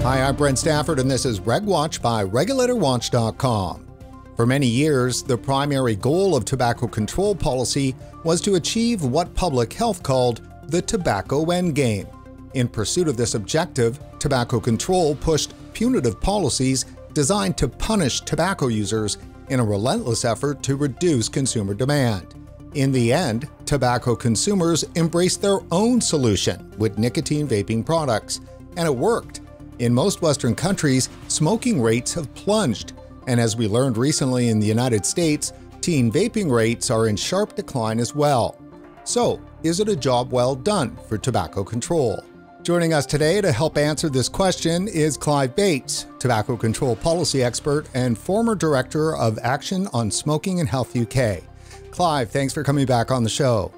Hi, I'm Brent Stafford, and this is RegWatch by RegulatorWatch.com. For many years, the primary goal of tobacco control policy was to achieve what public health called the tobacco endgame. In pursuit of this objective, tobacco control pushed punitive policies designed to punish tobacco users in a relentless effort to reduce consumer demand. In the end, tobacco consumers embraced their own solution with nicotine vaping products, and it worked. In most Western countries, smoking rates have plunged, and as we learned recently in the United States, teen vaping rates are in sharp decline as well. So, is it a job well done for tobacco control? Joining us today to help answer this question is Clive Bates, tobacco control policy expert and former director of Action on Smoking and Health UK. Clive, thanks for coming back on the show.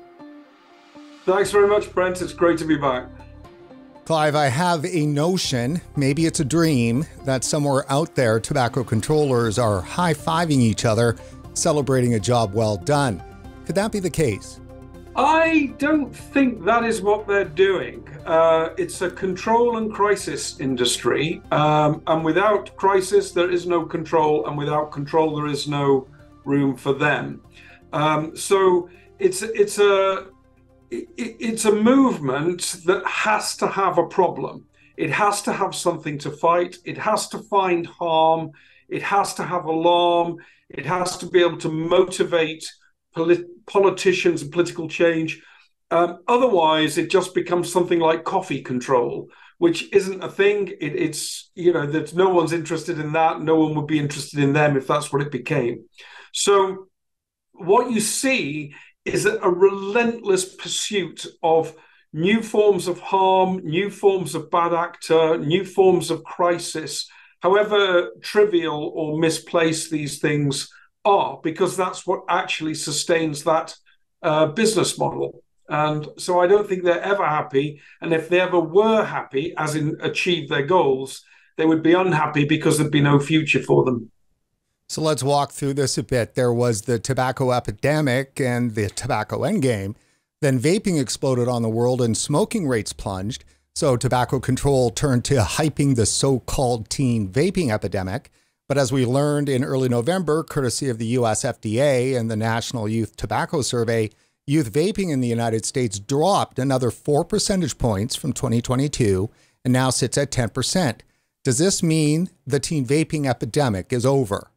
Thanks very much, Brent. It's great to be back. Clive, I have a notion, maybe it's a dream, that somewhere out there tobacco controllers are high-fiving each other, celebrating a job well done. Could that be the case? I don't think that is what they're doing. It's a control and crisis industry, and without crisis there is no control, and without control there is no room for them. So it's a movement that has to have a problem. It has to have something to fight. It has to find harm. It has to have alarm. It has to be able to motivate politicians and political change. Otherwise, it just becomes something like coffee control, which isn't a thing. It's that no one's interested in that. No one would be interested in them if that's what it became. So what you see is a relentless pursuit of new forms of harm, new forms of bad actor, new forms of crisis, however trivial or misplaced these things are, because that's what actually sustains that business model. And so I don't think they're ever happy. And if they ever were happy, as in achieve their goals, they would be unhappy because there'd be no future for them. So let's walk through this a bit. There was the tobacco epidemic and the tobacco endgame. Then vaping exploded on the world and smoking rates plunged. So tobacco control turned to hyping the so-called teen vaping epidemic. But as we learned in early November, courtesy of the US FDA and the National Youth Tobacco Survey, youth vaping in the United States dropped another 4 percentage points from 2022 and now sits at 10%. Does this mean the teen vaping epidemic is over?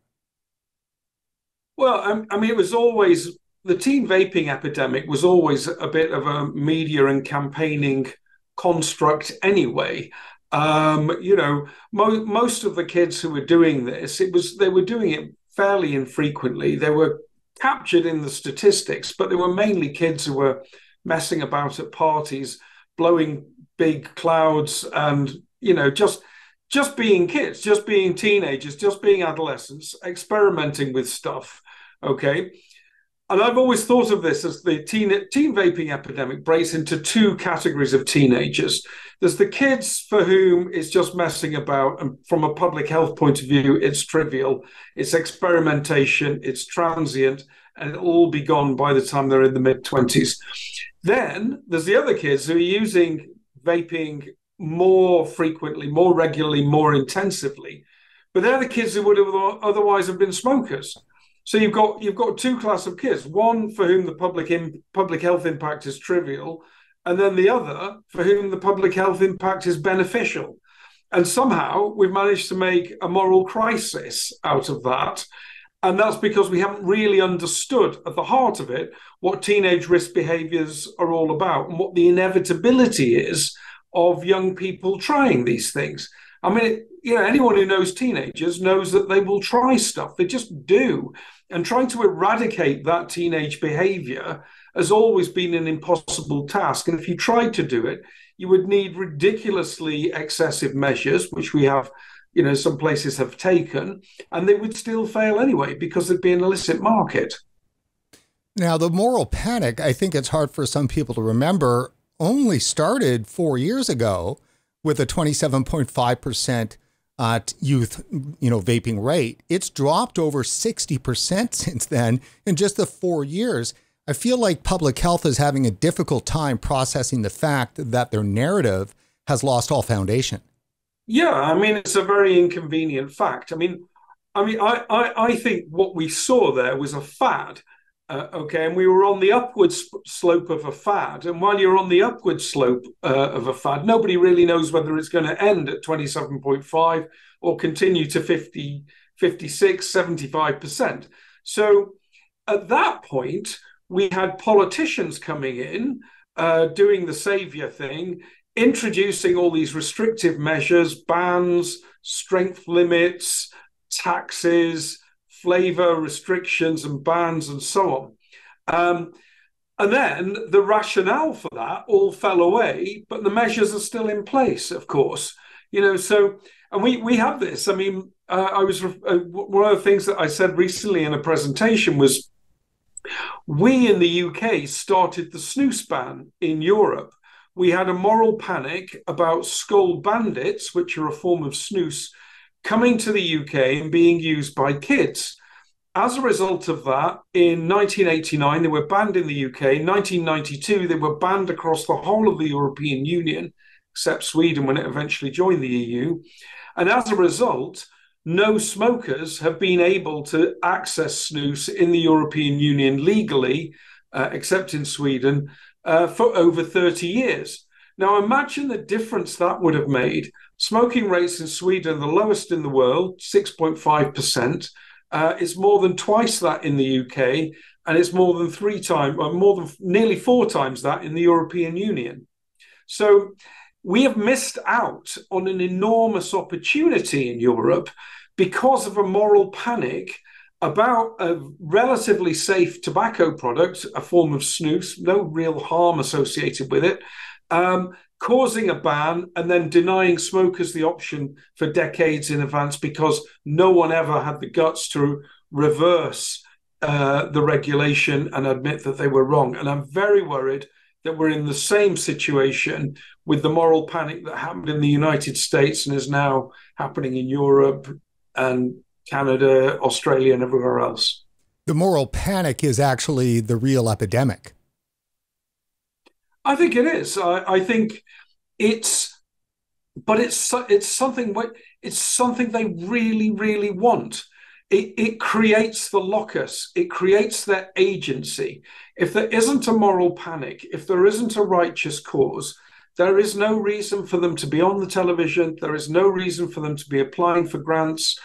Well, I mean, it was always, the teen vaping epidemic was always a bit of a media and campaigning construct anyway. Most of the kids who were doing this, they were doing it fairly infrequently. They were captured in the statistics, but they were mainly kids who were messing about at parties, blowing big clouds, and just being kids, just being teenagers, just being adolescents, experimenting with stuff. Okay. And I've always thought of this as the teen vaping epidemic breaks into two categories of teenagers. There's the kids for whom it's just messing about, and from a public health point of view, it's trivial, it's experimentation, it's transient, and it'll all be gone by the time they're in the mid-20s. Then there's the other kids who are using vaping more frequently, more regularly, more intensively, but they're the kids who would have otherwise have been smokers. So you've got two classes of kids, one for whom the public health impact is trivial, and then the other for whom the public health impact is beneficial. And somehow we've managed to make a moral crisis out of that. And that's because we haven't really understood at the heart of it what teenage risk behaviors are all about and what the inevitability is of young people trying these things. I mean, anyone who knows teenagers knows that they will try stuff. They just do. And trying to eradicate that teenage behavior has always been an impossible task. And if you tried to do it, you would need ridiculously excessive measures, which we have, some places have taken, and they would still fail anyway because there'd be an illicit market. Now, the moral panic, I think it's hard for some people to remember, only started 4 years ago with a 27.5% youth, vaping rate. It's dropped over 60% since then in just the 4 years. I feel like public health is having a difficult time processing the fact that their narrative has lost all foundation. Yeah, I mean, it's a very inconvenient fact. I think what we saw there was a fad. Okay, and we were on the upward slope of a fad. And while you're on the upward slope of a fad, nobody really knows whether it's going to end at 27.5 or continue to 50, 56, 75%. So at that point, we had politicians coming in, doing the savior thing, introducing all these restrictive measures, bans, strength limits, taxes, flavor restrictions and bans, and so on. And then the rationale for that all fell away, but the measures are still in place, of course. So, and we have this. I mean, one of the things that I said recently in a presentation was we in the UK started the snus ban in Europe. We had a moral panic about skull bandits, which are a form of snus, coming to the UK and being used by kids. As a result of that, in 1989, they were banned in the UK. In 1992, they were banned across the whole of the European Union, except Sweden when it eventually joined the EU. And as a result, no smokers have been able to access snus in the European Union legally, except in Sweden, for over 30 years. Now, imagine the difference that would have made. Smoking rates in Sweden are the lowest in the world, 6.5%. It's more than twice that in the UK, and it's more than nearly four times that in the European Union. So we have missed out on an enormous opportunity in Europe because of a moral panic about a relatively safe tobacco product, a form of snus, no real harm associated with it, causing a ban and then denying smokers the option for decades in advance because no one ever had the guts to reverse the regulation and admit that they were wrong. And I'm very worried that we're in the same situation with the moral panic that happened in the United States and is now happening in Europe and Canada, Australia, and everywhere else. The moral panic is actually the real epidemic. I think it is. I think it's something they really, really want. It creates the locus. It creates their agency. If there isn't a moral panic, if there isn't a righteous cause, there is no reason for them to be on the television. There is no reason for them to be applying for grants.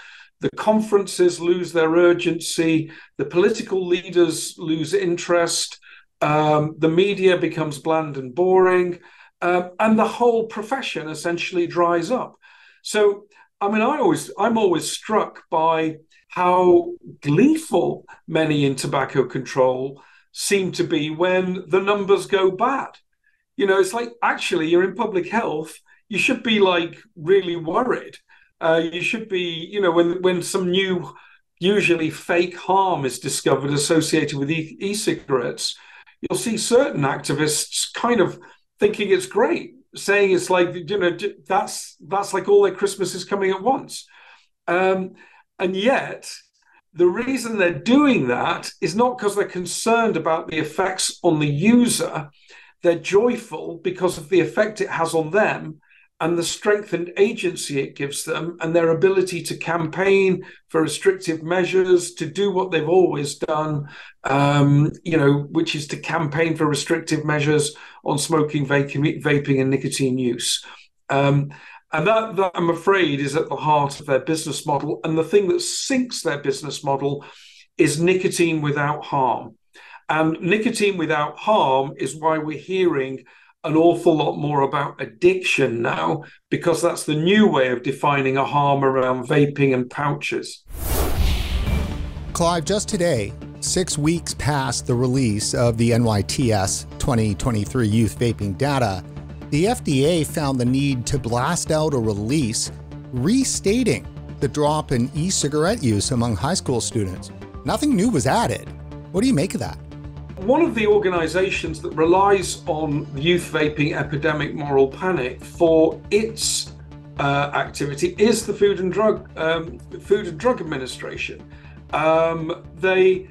The conferences lose their urgency. The political leaders lose interest. The media becomes bland and boring, and the whole profession essentially dries up. So, I mean, I'm always struck by how gleeful many in tobacco control seem to be when the numbers go bad. It's like, actually, you're in public health. You should be like really worried. You should be, when some new, usually fake harm is discovered associated with e-cigarettes, you'll see certain activists kind of thinking it's great, saying it's like, that's like all their Christmas is coming at once. And yet, the reason they're doing that is not because they're concerned about the effects on the user. They're joyful because of the effect it has on them and the strength and agency it gives them and their ability to campaign for restrictive measures, to do what they've always done, which is to campaign for restrictive measures on smoking, vaping, and nicotine use. And that, I'm afraid, is at the heart of their business model. And the thing that sinks their business model is nicotine without harm. And nicotine without harm is why we're hearing an awful lot more about addiction now, because that's the new way of defining a harm around vaping and pouches. Clive, just today, 6 weeks past the release of the NYTS 2023 youth vaping data, the FDA found the need to blast out a release restating the drop in e-cigarette use among high school students. Nothing new was added. What do you make of that? One of the organizations that relies on the youth vaping epidemic moral panic for its activity is the Food and Drug Administration. They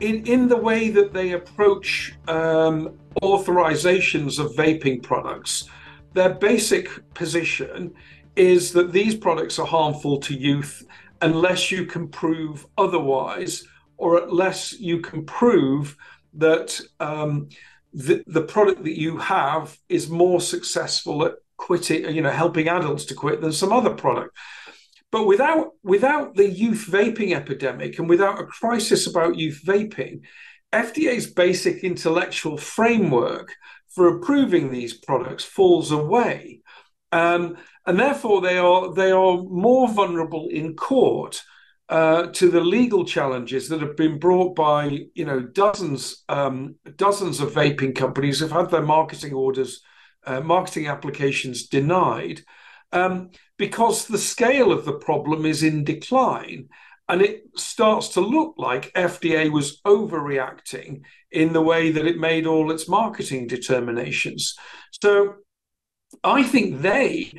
in the way that they approach authorizations of vaping products, their basic position is that these products are harmful to youth unless you can prove otherwise, or unless you can prove that the product that you have is more successful at quitting, helping adults to quit than some other product. But without the youth vaping epidemic and without a crisis about youth vaping, FDA's basic intellectual framework for approving these products falls away. And therefore, they are more vulnerable in court to the legal challenges that have been brought by dozens of vaping companies who've had their marketing applications denied, because the scale of the problem is in decline. And it starts to look like FDA was overreacting in the way that it made all its marketing determinations. So I think they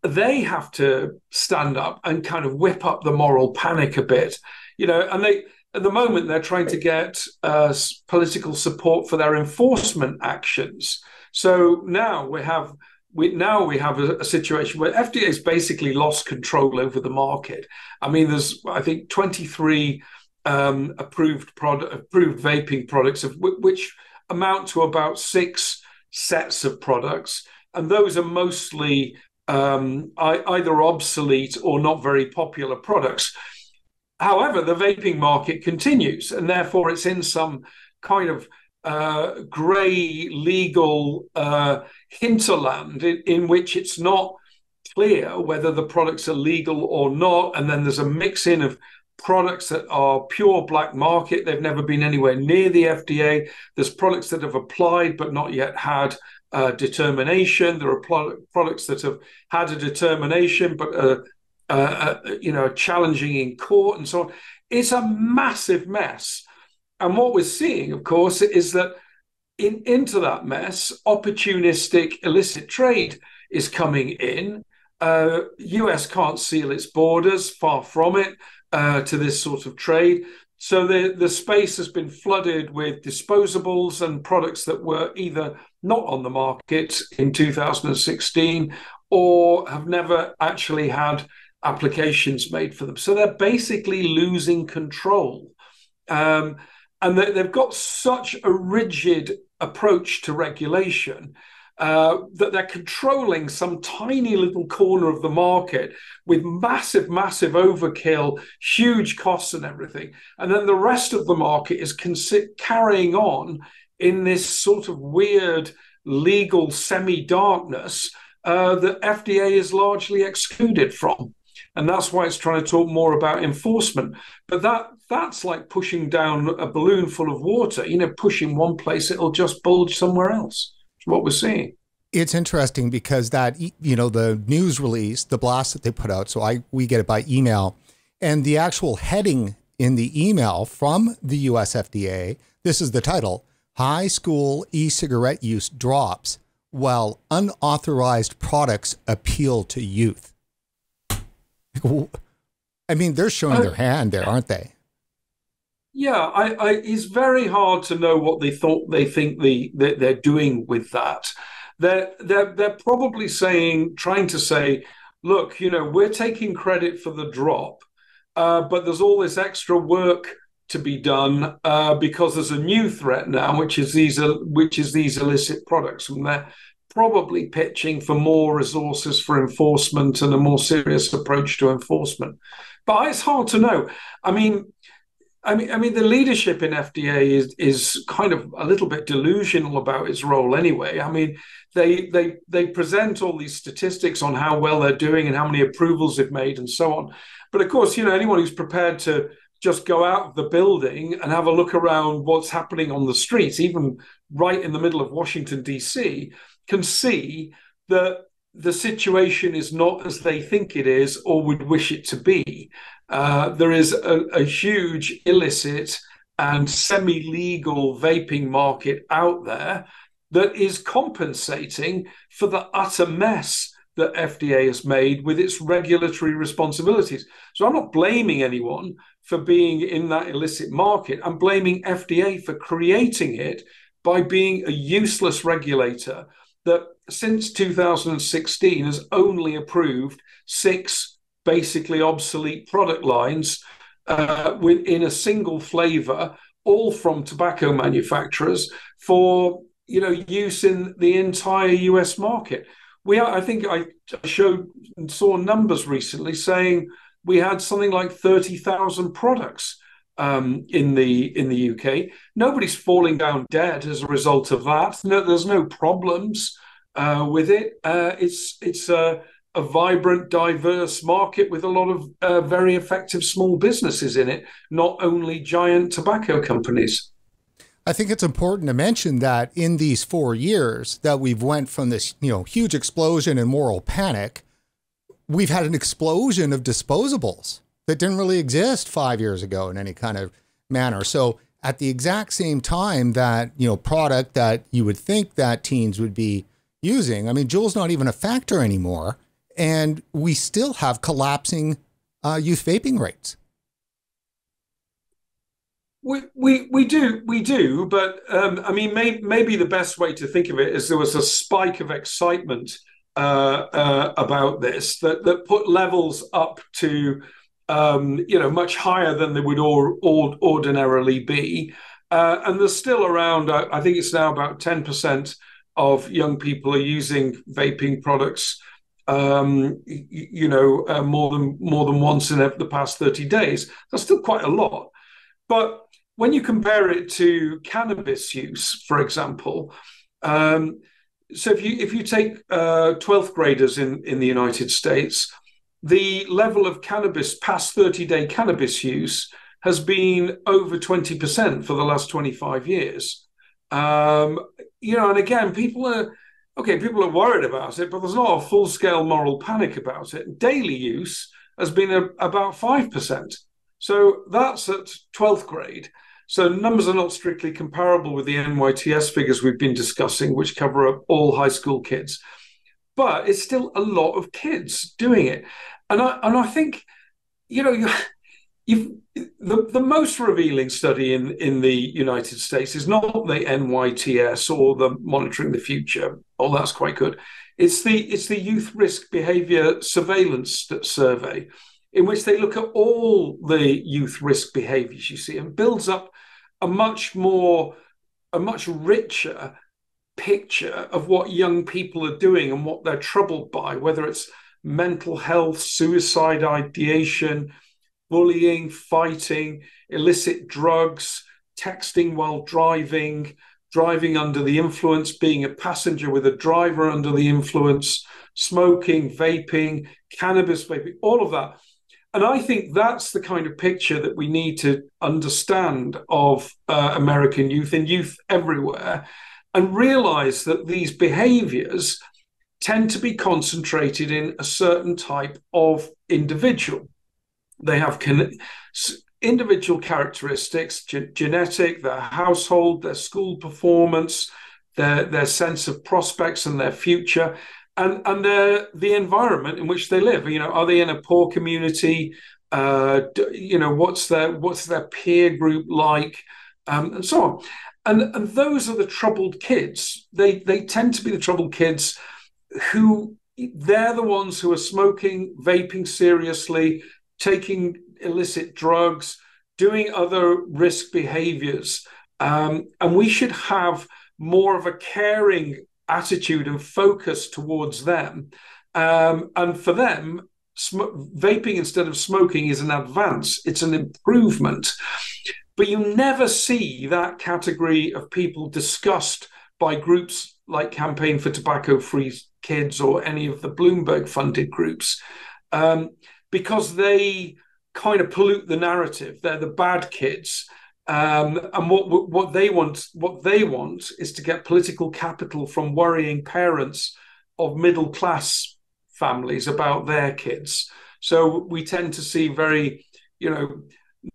have to stand up and kind of whip up the moral panic a bit, and at the moment they're trying to get political support for their enforcement actions. So now we have a situation where FDA has basically lost control over the market. I mean, there's, I think, 23 approved vaping products, which amount to about 6 sets of products, and those are mostly either obsolete or not very popular products. However, the vaping market continues, and therefore it's in some kind of grey legal hinterland in which it's not clear whether the products are legal or not. And then there's a mix-in of products that are pure black market. They've never been anywhere near the FDA. There's products that have applied but not yet had determination. There are products that have had a determination but challenging in court and so on. It's a massive mess. And what we're seeing, of course, is that into that mess, opportunistic illicit trade is coming in. US can't seal its borders, far from it, to this sort of trade. So the space has been flooded with disposables and products that were either not on the market in 2016 or have never actually had applications made for them. So they're basically losing control. And they've got such a rigid approach to regulation that they're controlling some tiny little corner of the market with massive overkill, huge costs and everything. And then the rest of the market is carrying on in this sort of weird legal semi-darkness that FDA is largely excluded from. And that's why it's trying to talk more about enforcement. But that's like pushing down a balloon full of water. Pushing one place, it'll just bulge somewhere else. It's what we're seeing. It's interesting because that, the news release, the blast that they put out, so we get it by email, and the actual heading in the email from the US FDA, this is the title: High School E-Cigarette Use Drops While Unauthorized Products Appeal to Youth. I mean, they're showing their hand there, aren't they? Yeah, it's very hard to know what they think they're doing with that. They're probably trying to say, look, we're taking credit for the drop, but there's all this extra work to be done because there's a new threat now, which is these illicit products, and they're probably pitching for more resources for enforcement and a more serious approach to enforcement. But it's hard to know. I mean, the leadership in FDA is kind of a little bit delusional about its role anyway. I mean, they present all these statistics on how well they're doing and how many approvals they've made and so on. But of course, anyone who's prepared to just go out of the building and have a look around what's happening on the streets, even right in the middle of Washington, D.C., can see that the situation is not as they think it is or would wish it to be. There is a huge illicit and semi-legal vaping market out there that is compensating for the utter mess that FDA has made with its regulatory responsibilities. So I'm not blaming anyone for being in that illicit market. I'm blaming FDA for creating it by being a useless regulator that since 2016 has only approved 6 basically obsolete product lines in a single flavor, all from tobacco manufacturers for use in the entire US market. I think I saw numbers recently saying we had something like 30,000 products in the UK. Nobody's falling down dead as a result of that. No, there's no problems with it. It's a vibrant, diverse market with a lot of very effective small businesses in it, not only giant tobacco companies. I think it's important to mention that in these 4 years that we've went from this, huge explosion in moral panic, we've had an explosion of disposables that didn't really exist 5 years ago in any kind of manner. So at the exact same time that, product that you would think that teens would be using, I mean, Juul's not even a factor anymore. And we still have collapsing youth vaping rates. We do, but I mean, maybe the best way to think of it is there was a spike of excitement about this that put levels up to much higher than they would ordinarily be, and there's still around I think it's now about 10% of young people are using vaping products more than once in the past 30 days. That's still quite a lot, but when you compare it to cannabis use, for example, so if you take 12th graders in the United States, the level of cannabis past 30-day cannabis use has been over 20% for the last 25 years. And again, people are worried about it, but there's not a full-scale moral panic about it. Daily use has been about 5%. So that's at 12th grade. So numbers are not strictly comparable with the NYTS figures we've been discussing, which cover up all high school kids. But it's still a lot of kids doing it. And I think, the most revealing study in the United States is not the NYTS or the Monitoring the Future. Oh, that's quite good. It's the Youth Risk Behavior Surveillance Survey, in which they look at all the youth risk behaviors you see and builds up a much richer picture of what young people are doing and what they're troubled by, whether it's mental health, suicide ideation, bullying, fighting, illicit drugs, texting while driving, driving under the influence, being a passenger with a driver under the influence, smoking, vaping, cannabis vaping, all of that. And I think that's the kind of picture that we need to understand of American youth and youth everywhere, and realize that these behaviors tend to be concentrated in a certain type of individual. They have individual characteristics, genetic, their household, their school performance, their sense of prospects and their future, and the environment in which they live. Are they in a poor community? What's their peer group like, and so on. And those are the troubled kids. They tend to be the troubled kids who they're the ones who are smoking, vaping seriously, taking illicit drugs, doing other risk behaviors. And we should have more of a caring attitude and focus towards them. And for them, vaping instead of smoking is an advance. It's an improvement. But you never see that category of people discussed by groups like Campaign for Tobacco-Free Kids or any of the Bloomberg-funded groups, because they kind of pollute the narrative. They're the bad kids. And what they want is to get political capital from worrying parents of middle-class families about their kids. So we tend to see very,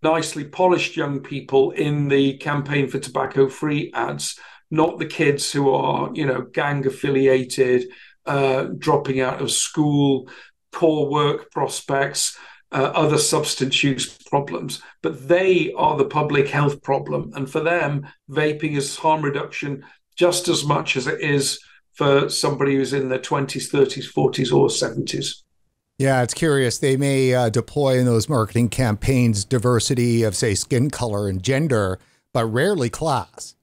nicely polished young people in the Campaign for Tobacco-Free ads, not the kids who are, gang affiliated, dropping out of school, poor work prospects, other substance use problems, but they are the public health problem. And for them, vaping is harm reduction just as much as it is for somebody who's in their 20s, 30s, 40s, or 70s. Yeah, it's curious. They may deploy in those marketing campaigns diversity of, say, skin color and gender, but rarely class.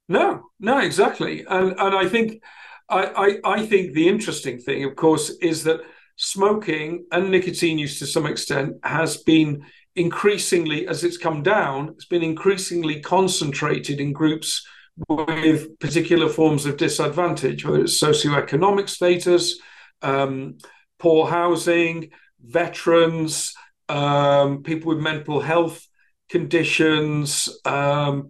No, exactly. And I think the interesting thing, of course, is that smoking and nicotine use to some extent has been increasingly, as it's come down, it's been increasingly concentrated in groups with particular forms of disadvantage, whether it's socioeconomic status, poor housing, veterans, people with mental health conditions,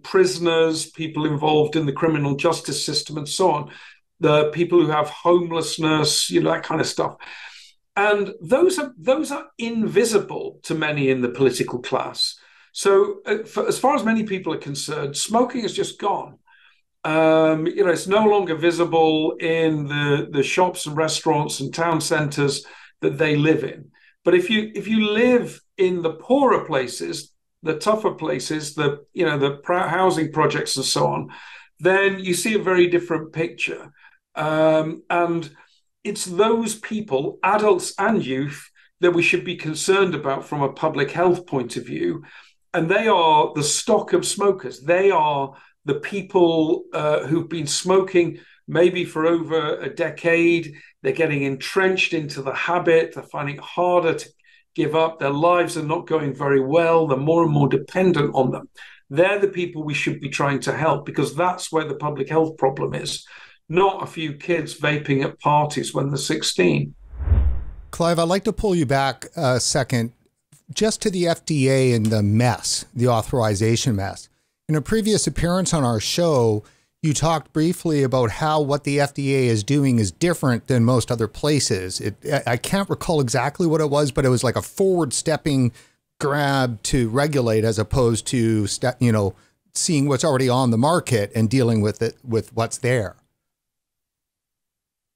prisoners, people involved in the criminal justice system, and so on. The people who have homelessness, that kind of stuff. And those are invisible to many in the political class. So, as far as many people are concerned, smoking has just gone. It's no longer visible in the shops and restaurants and town centres that they live in. But if you live in the poorer places, the tougher places, the housing projects and so on, then you see a very different picture. And it's those people, adults and youth, that we should be concerned about from a public health point of view. And they are the stock of smokers. They are the people who've been smoking maybe for over a decade. They're getting entrenched into the habit. They're finding it harder to give up. Their lives are not going very well. They're more and more dependent on them. They're the people we should be trying to help, because that's where the public health problem is. Not a few kids vaping at parties when they're 16. Clive, I'd like to pull you back a second just to the FDA and the mess, the authorization mess. In a previous appearance on our show, you talked briefly about how what the FDA is doing is different than most other places. I can't recall exactly what it was, but it was like a forward-stepping grab to regulate as opposed to seeing what's already on the market and dealing with it with what's there.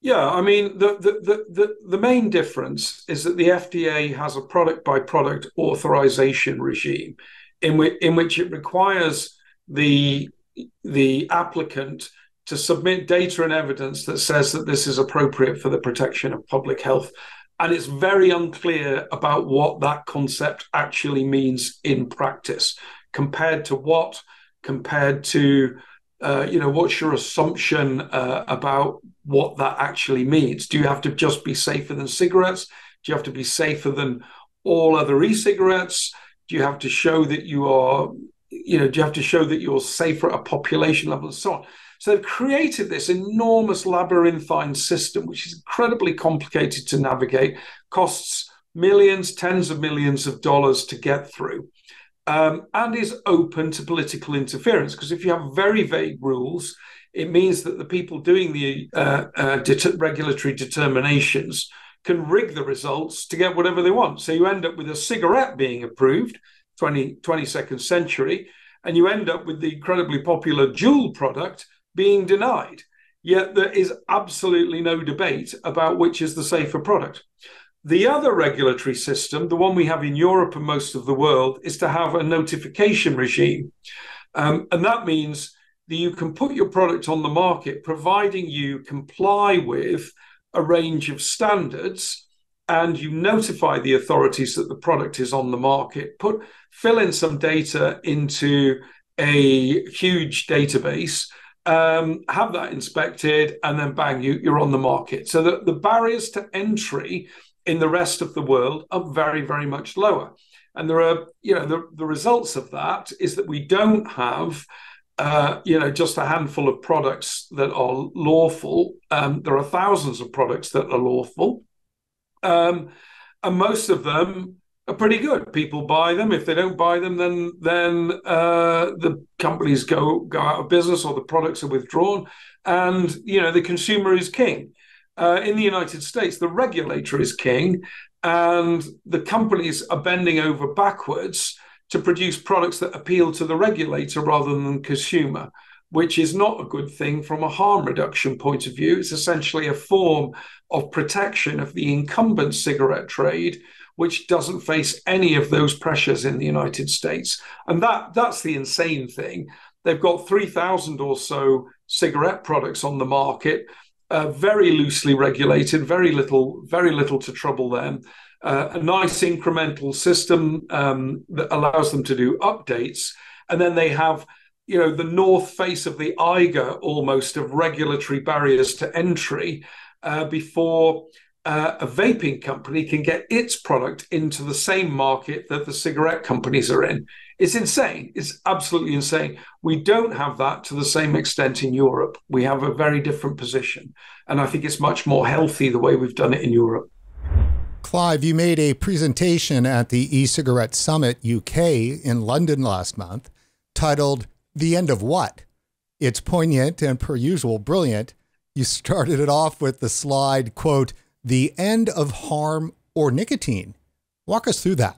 Yeah, I mean, the main difference is that the FDA has a product by product authorization regime in which it requires the applicant to submit data and evidence that says that this is appropriate for the protection of public health. And it's very unclear about what that concept actually means in practice. Compared to what? Compared to what's your assumption about what that actually means? Do you have to just be safer than cigarettes? Do you have to be safer than all other e-cigarettes? Do you have to show that you are, do you have to show that you're safer at a population level and so on? So they've created this enormous labyrinthine system, which is incredibly complicated to navigate, costs millions, tens of millions of dollars to get through. And is open to political interference, because if you have very vague rules, it means that the people doing the regulatory determinations can rig the results to get whatever they want. So you end up with a cigarette being approved, 22nd century, and you end up with the incredibly popular Juul product being denied. Yet there is absolutely no debate about which is the safer product. The other regulatory system, the one we have in Europe and most of the world, is to have a notification regime. And that means that you can put your product on the market, providing you comply with a range of standards, and you notify the authorities that the product is on the market, fill in some data into a huge database, have that inspected, and then bang, you're on the market. So the barriers to entry in the rest of the world are very, very much lower. And there are, the results of that is that we don't have, just a handful of products that are lawful. There are thousands of products that are lawful. And most of them are pretty good. People buy them. If they don't buy them, then the companies go out of business, or the products are withdrawn. And, the consumer is king. In the United States, the regulator is king, and the companies are bending over backwards to produce products that appeal to the regulator rather than the consumer, which is not a good thing from a harm reduction point of view. It's essentially a form of protection of the incumbent cigarette trade, which doesn't face any of those pressures in the United States. And that's the insane thing. They've got 3,000 or so cigarette products on the market, very loosely regulated, very little to trouble them. A nice incremental system that allows them to do updates. And then they have, the north face of the Eiger almost of regulatory barriers to entry before a vaping company can get its product into the same market that the cigarette companies are in. It's insane. It's absolutely insane. We don't have that to the same extent in Europe. We have a very different position. And I think it's much more healthy the way we've done it in Europe. Clive, you made a presentation at the E-Cigarette Summit UK in London last month titled The End of What? It's poignant and, per usual, brilliant. You started it off with the slide, quote, the end of harm or nicotine. Walk us through that.